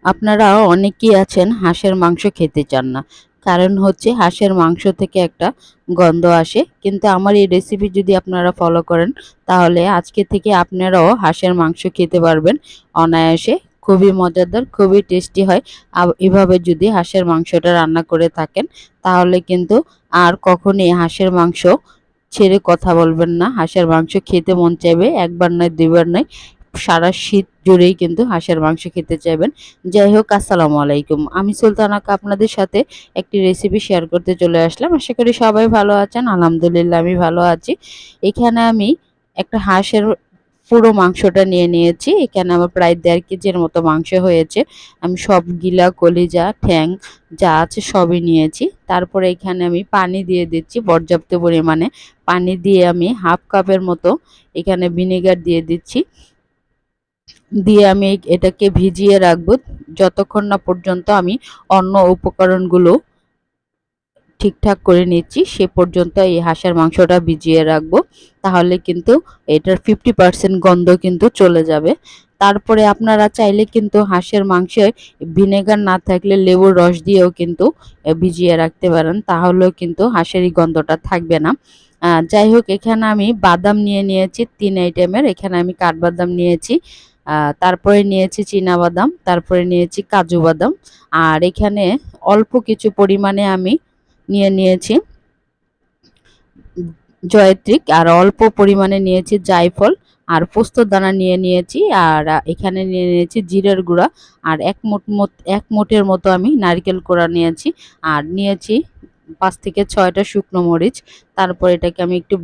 আপনারা অনেকেই আছেন হাঁসের মাংস খেতে চান না। কারণ হচ্ছে হাঁসের মাংস থেকে একটা গন্ধ আসে। কিন্তু আমার এই রেসিপি যদি আপনারা ফলো করেন তাহলে আজকে থেকে আপনারাও হাঁসের মাংস খেতে পারবেন অনায়াসে। খুবই মজাদার, খুবই টেস্টি হয়। এভাবে যদি হাঁসের মাংসটা রান্না করে থাকেন তাহলে কিন্তু আর কখনোই হাঁসের মাংস ছেড়ে কথা বলবেন না। হাঁসের মাংস খেতে মন চাইবে, একবার নয় দুইবার নয়, সারা শীত জুড়েই কিন্তু হাঁসের মাংস খেতে চাইবেন। যাই হোক, আসসালামু আলাইকুম। আমি সুলতানাকা আপনাদের সাথে একটি রেসিপি শেয়ার করতে চলে আসলাম। আশা করি সবাই ভালো আছেন। আলহামদুলিল্লাহ আমি ভালো আছি। এখানে আমি একটা হাঁসের পুরো মাংসটা নিয়ে নিয়েছি। এখানে আমার প্রায় ১.৫ কেজির মতো মাংস হয়েছে। আমি সব গিলা, কলিজা, ঠ্যাং যা আছে সবই নিয়েছি। তারপরে এখানে আমি পানি দিয়ে দিচ্ছি পর্যাপ্ত পরিমাণে। পানি দিয়ে আমি 1/2 কাপের মতো এখানে ভিনেগার দিয়ে দিচ্ছি। দিয়ে আমি এটাকে ভিজিয়ে রাখবো যতক্ষণ না পর্যন্ত আমি অন্য উপকরণগুলো ঠিকঠাক করে নিচ্ছি, সে পর্যন্ত এই হাঁসের মাংসটা ভিজিয়ে রাখবো। তাহলে কিন্তু এটার 50% গন্ধ কিন্তু চলে যাবে। তারপরে আপনারা চাইলে কিন্তু হাঁসের মাংসে ভিনেগার না থাকলে লেবুর রস দিয়েও কিন্তু ভিজিয়ে রাখতে পারেন, তাহলেও কিন্তু হাঁসের এই গন্ধটা থাকবে না। যাই হোক, এখানে আমি বাদাম নিয়ে নিয়েছি 3 আইটেমের। এখানে আমি কাঠবাদাম নিয়েছি, তারপরে নিয়েছি চীনা বাদাম, তারপরে নিয়েছি কাজু বাদাম, আর এখানে অল্প কিছু পরিমাণে আমি নিয়ে নিয়েছি জয়ত্রিক, আর অল্প পরিমাণে নিয়েছি জায়ফল, আর পোস্তর দানা নিয়ে নিয়েছি, আর এখানে নিয়ে নিয়েছি জিরের গুঁড়া, আর এক মুঠের মতো আমি নারকেল কোড়া নিয়েছি, আর নিয়েছি ৫ থেকে ৬টা শুকনো মরিচ। তারপর এটাকে আমি একটু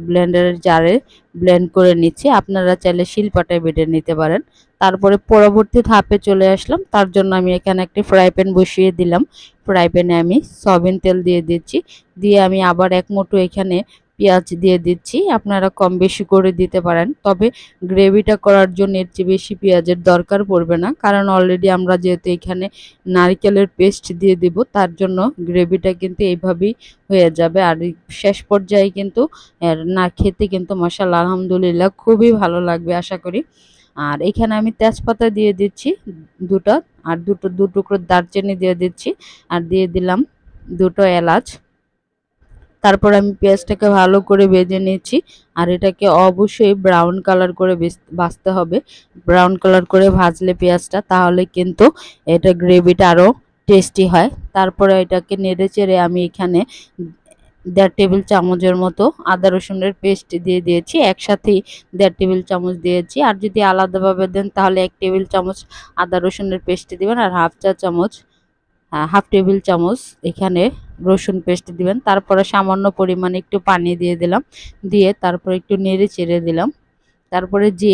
ব্লেন্ডারের জারে ব্লেন্ড করে নিচ্ছি। আপনারা চাইলে শিলপাটায় বেটে নিতে পারেন। তারপরে পরবর্তী ধাপে চলে আসলাম। তার জন্য আমি এখানে একটি ফ্রাই প্যান বসিয়ে দিলাম। ফ্রাই প্যানে আমি সয়াবিন তেল দিয়ে দিচ্ছি। দিয়ে আমি আবার এক মুঠো এখানে পেঁয়াজ দিয়ে দিচ্ছি। আপনারা কম বেশি করে দিতে পারেন, তবে গ্রেভিটা করার জন্য এর চেয়ে বেশি পেঁয়াজের দরকার পড়বে না, কারণ অলরেডি আমরা যেহেতু এখানে নারকেলের পেস্ট দিয়ে দিব, তার জন্য গ্রেভিটা কিন্তু এইভাবেই হয়ে যাবে। আর শেষ পর্যায়ে কিন্তু না খেতে কিন্তু মাশাআল্লাহ আলহামদুলিল্লাহ খুবই ভালো লাগবে আশা করি। আর এখানে আমি তেজপাতা দিয়ে দিচ্ছি 2টা, আর দু টুকরো দারচিনি দিয়ে দিচ্ছি, আর দিয়ে দিলাম 2টো এলাচ। তারপর আমি পেঁয়াজটাকে ভালো করে ভেজে নিচ্ছি, আর এটাকে অবশ্যই ব্রাউন কালার করে ভাজতে হবে। ব্রাউন কালার করে ভাজলে পেঁয়াজটা, তাহলে কিন্তু এটা গ্রেভিটা আরও টেস্টি হয়। তারপরে এটাকে নেড়ে চেড়ে আমি এখানে 1.5 টেবিল চামচের মতো আদা রসুনের পেস্ট দিয়ে দিয়েছি। একসাথেই 1.5 টেবিল চামচ দিয়েছি, আর যদি আলাদাভাবে দেন তাহলে 1 টেবিল চামচ আদা রসুনের পেস্ট দিবেন, আর হাফ টেবিল চামচ এখানে রসুন পেস্ট দিবেন। তারপরে সামান্য পরিমাণে একটু পানি দিয়ে দিলাম, দিয়ে তারপর একটু নেড়ে চেড়ে দিলাম। তারপরে যে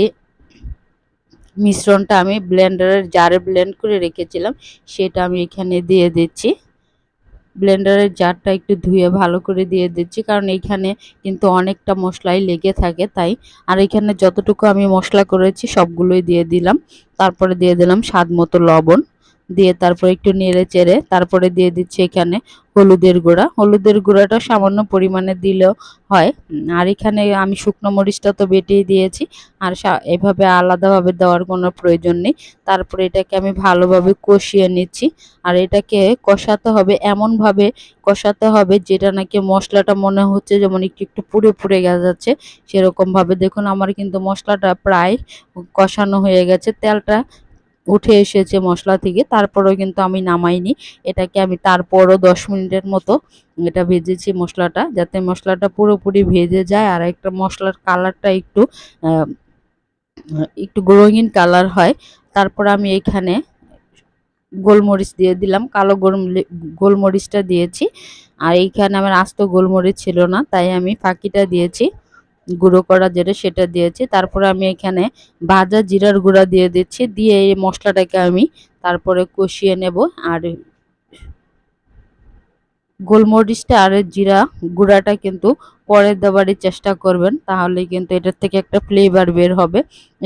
মিশ্রণটা আমি ব্লেন্ডারের জারে ব্লেন্ড করে রেখেছিলাম সেটা আমি এখানে দিয়ে দিচ্ছি। ব্লেন্ডারের জারটা একটু ধুয়ে ভালো করে দিয়ে দিচ্ছি, কারণ এইখানে কিন্তু অনেকটা মশলাই লেগে থাকে তাই। আর এখানে যতটুকু আমি মশলা করেছি সবগুলোই দিয়ে দিলাম। তারপরে দিয়ে দিলাম স্বাদ মতো লবণ, দিয়ে তারপরে একটু নেড়ে চেড়ে তারপরে দিয়ে দিচ্ছি এখানে হলুদের গুঁড়া। হলুদের গুঁড়াটা সামান্য পরিমাণে দিলেও হয়। আর এখানে আমি শুকনো মরিচটা তো বেটেই দিয়েছি, আর এভাবে আলাদাভাবে দেওয়ার কোনো প্রয়োজন নেই। তারপরে এটাকে আমি ভালোভাবে কষিয়ে নিচ্ছি, আর এটাকে কষাতে হবে, এমনভাবে কষাতে হবে যেটা নাকি মশলাটা মনে হচ্ছে যেমন একটু একটু পুড়ে পুড়ে যাচ্ছে সেরকমভাবে। দেখুন আমার কিন্তু মশলাটা প্রায় কষানো হয়ে গেছে, তেলটা উঠে এসেছে মশলা থেকে, তারপরেও কিন্তু আমি নামাইনি। এটাকে আমি তারপরও 10 মিনিটের মতো এটা ভেজেছি মশলাটা, যাতে মশলাটা পুরোপুরি ভেজে যায় আর একটা মশলার কালারটা একটু রঙিন কালার হয়। তারপর আমি এখানে গোলমরিচ দিয়ে দিলাম, কালো গোলমরিচটা দিয়েছি। আর এইখানে আমার আস্ত গোলমরিচ ছিল না, তাই আমি ফাঁকিটা দিয়েছি, গুঁড়ো করা যেটা সেটা দিয়েছি। তারপরে আমি এখানে ভাজা জিরার গুঁড়া দিয়ে দিচ্ছি, দিয়ে এই মশলাটাকে আমি তারপরে কষিয়ে নেব। আর গোলমরিচটা আর জিরা গুঁড়াটা কিন্তু পরে দেওয়ারই চেষ্টা করবেন, তাহলে কিন্তু এটার থেকে একটা ফ্লেভার বের হবে।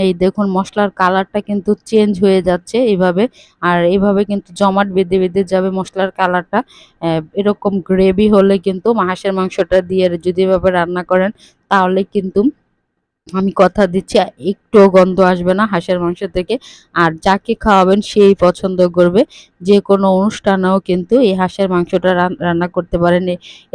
এই দেখুন মশলার কালারটা কিন্তু চেঞ্জ হয়ে যাচ্ছে এইভাবে, আর এইভাবে কিন্তু জমাট বেঁধে বেঁধে যাবে মশলার কালারটা। এরকম গ্রেভি হলে কিন্তু হাঁসের মাংসটা দিয়ে যদি এভাবে রান্না করেন তাহলে কিন্তু আমি কথা দিচ্ছি একটুও গন্ধ আসবে না হাঁসের মাংস থেকে। আর যাকে খাওয়াবেন সেই পছন্দ করবে। যে কোনো অনুষ্ঠানেও কিন্তু এই হাঁসের মাংসটা রান্না করতে পারেন।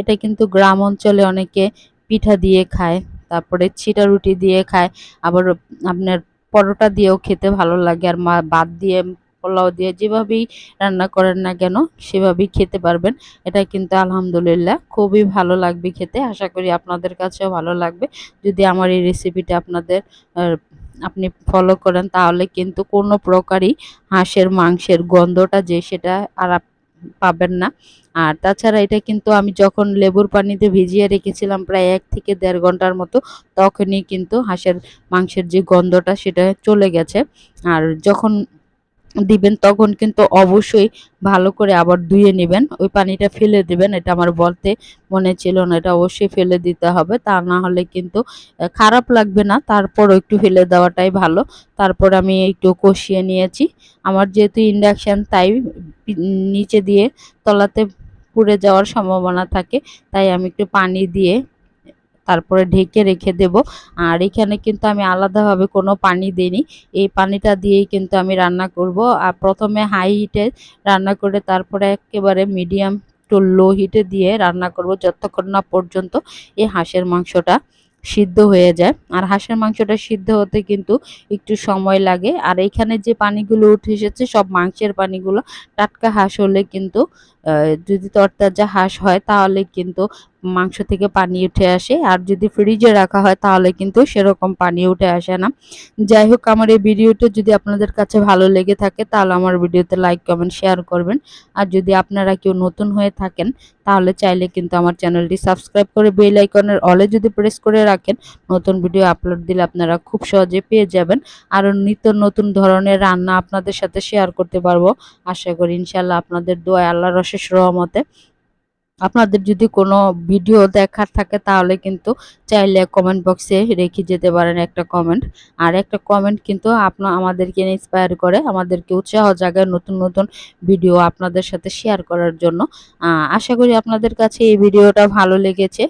এটা কিন্তু গ্রাম অঞ্চলে অনেকে পিঠা দিয়ে খায়, তারপরে ছিটা রুটি দিয়ে খায়, আবার আপনার পরোটা দিয়েও খেতে ভালো লাগে। আর ভাত দিয়ে, পোলাও দিয়ে, যেভাবেই রান্না করেন না কেন সেভাবেই খেতে পারবেন। এটা কিন্তু আলহামদুলিল্লাহ খুবই ভালো লাগবে খেতে। আশা করি আপনাদের কাছেও ভালো লাগবে। যদি আমার এই রেসিপিটা আপনি ফলো করেন তাহলে কিন্তু কোনো প্রকারই হাঁসের মাংসের গন্ধটা যে সেটা আর পাবেন না। আর তাছাড়া এটা কিন্তু আমি যখন লেবুর পানিতে ভিজিয়ে রেখেছিলাম প্রায় ১ থেকে ১.৫ ঘন্টার মতো, তখনই কিন্তু হাঁসের মাংসের যে গন্ধটা সেটা চলে গেছে। আর যখন দিবেন তখন কিন্তু অবশ্যই ভালো করে আবার ধুয়ে নেবেন, ওই পানিটা ফেলে দিবেন। এটা আমার বলতে মনে ছিল না, এটা অবশ্যই ফেলে দিতে হবে, তা না হলে কিন্তু খারাপ লাগবে না, তারপরও একটু ফেলে দেওয়াটাই ভালো। তারপর আমি একটু কষিয়ে নিয়েছি। আমার যেহেতু ইন্ডাকশান, তাই নিচে দিয়ে তলাতে পুড়ে যাওয়ার সম্ভাবনা থাকে, তাই আমি একটু পানি দিয়ে তারপরে ঢেকে রেখে দেব। আর এখানে কিন্তু আমি আলাদাভাবে কোনো পানি দিইনি, এই পানিটা দিয়েই কিন্তু আমি রান্না করব। আর প্রথমে হাই হিটে রান্না করে তারপরে একেবারে মিডিয়াম টু লো হিটে দিয়ে রান্না করব যতক্ষণ না পর্যন্ত এই হাঁসের মাংসটা সিদ্ধ হয়ে যায়। আর হাঁসের মাংসটা সিদ্ধ হতে কিন্তু একটু সময় লাগে। আর এখানে যে পানিগুলো উঠে এসেছে সব মাংসের পানিগুলো। টাটকা হাঁস হলে কিন্তু যদি তরতাজা হাঁস হয় তাহলে কিন্তু মাংস থেকে পানি উঠে আসে, আর যদি ফ্রিজে রাখা হয় তাহলে কিন্তু সেরকম পানি উঠে আসে না। যাই হোক, আমার এই ভিডিওটা যদি আপনাদের কাছে ভালো লেগে থাকে তাহলে আমার ভিডিওতে লাইক, কমেন্ট, শেয়ার করবেন। আর যদি আপনারা কেউ নতুন হয়ে থাকেন তাহলে চাইলে কিন্তু আমার চ্যানেলটি সাবস্ক্রাইব করে বেল আইকনের অলে যদি প্রেস করে রাখেন, নতুন ভিডিও আপলোড দিলে আপনারা খুব সহজে পেয়ে যাবেন। আরও নিত্য নতুন ধরনের রান্না আপনাদের সাথে শেয়ার করতে পারবো আশা করি, ইনশাল্লাহ আপনাদের দোয়ায়, আল্লাহর অশেষ রহমতে। আপনাদের যদি কোনো ভিডিও দেখার থাকে তাহলে কিন্তু চাইলে কমেন্ট বক্সে রেখে যেতে পারেন একটা কমেন্ট। আর একটা কমেন্ট কিন্তু আমাদেরকে ইন্সপায়ার করে, আমাদেরকে উৎসাহ জাগায় নতুন নতুন ভিডিও আপনাদের সাথে শেয়ার করার জন্য। আশা করি আপনাদের কাছে এই ভিডিওটা ভালো লেগেছে।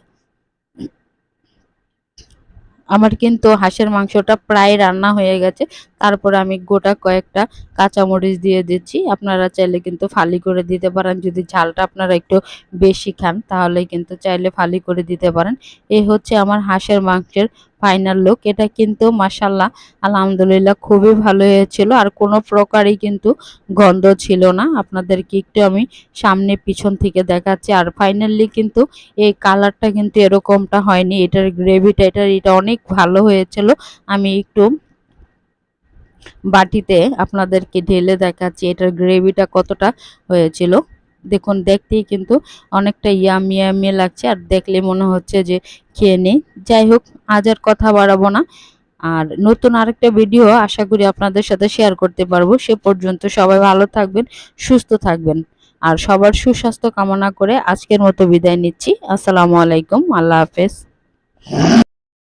আমার কিন্তু হাঁসের মাংসটা প্রায় রান্না হয়ে গেছে। তারপরে আমি গোটা কয়েকটা কাঁচামরিচ দিয়ে দিচ্ছি। আপনারা চাইলে কিন্তু ফালি করে দিতে পারেন। যদি ঝালটা আপনারা একটু বেশি খান তাহলে কিন্তু চাইলে ফালি করে দিতে পারেন। এই হচ্ছে আমার হাঁসের মাংসের ফাইনাল লুক। এটা কিন্তু মাশাআল্লাহ আলহামদুলিল্লাহ খুবই ভালো হয়েছিল। আর কোনো প্রকারই কিন্তু গন্ধ ছিল না। আপনাদেরকে একটু আমি সামনে পিছন থেকে দেখাচ্ছি। আর ফাইনালি কিন্তু এই কালারটা কিন্তু এরকমটা হয়নি। এটার গ্রেভিটা এটা অনেক ভালো হয়েছিল। আমি একটু বাটিতে আপনাদেরকে ঢেলে দেখাচ্ছি এটার গ্রেভিটা কতটা হয়েছিল। দেখুন, দেখতেই কিন্তু অনেকটা ইয়ামি ইয়ামি লাগছে, আর দেখলে মনে হচ্ছে যে খেয়ে নেই। যাই হোক, আজ আর কথা বাড়াবো না। আর নতুন আরেকটা ভিডিও আশা করি আপনাদের সাথে শেয়ার করতে পারবো। সে পর্যন্ত সবাই ভালো থাকবেন, সুস্থ থাকবেন। আর সবার সুস্বাস্থ্য কামনা করে আজকের মতো বিদায় নিচ্ছি। আসসালামু আলাইকুম, আল্লাহ হাফেজ।